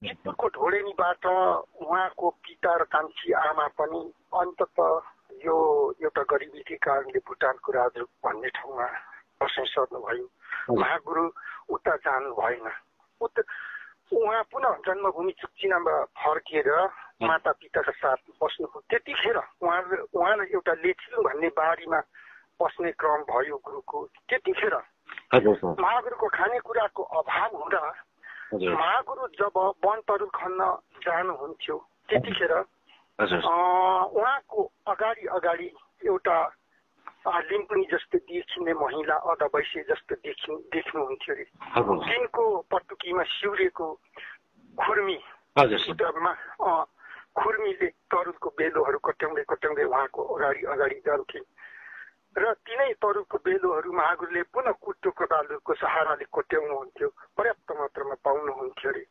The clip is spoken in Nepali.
चितपुरको ढोडेनीबाट उहाँको पिता र कान्छी आमा पनि अन्तत यो एउटा गरिबीकै कारणले भुटानको राजु भन्ने ठाउँमा बस्न सक्नुभयो। महागुरु उता जानु भएन। उहाँ पुनः जन्मभूमि चुक्चिनामा फर्किएर माता पिताका साथ बस्नुभयो। त्यतिखेर उहाँलाई एउटा लेथिलु भन्ने बारीमा बस्ने क्रम भयो गुरुको। त्यतिखेर महागुरुको खानेकुराको अभाव हुँदा महागुरु जब वन तरुल खन्न जानुहुन्थ्यो त्यतिखेर उहाँको अगाडि एउटा लिम्पुनी जस्तो देखिने महिला अधवैसे जस्तो देख्नुहुन्थ्यो अरे। दिनको पटुकीमा सिउरेको खुर्मी खुर्मीले तरुलको बेलोहरू कट्याउँदै उहाँको अगाडि जान्थे र तिनै तरुलको बेलोहरू महागुरुले पुनः कुटो कोदालोको सहाराले कोट्याउनुहुन्थ्यो। पर्याप्त मात्रामा पाउनुहुन्थ्यो अरे।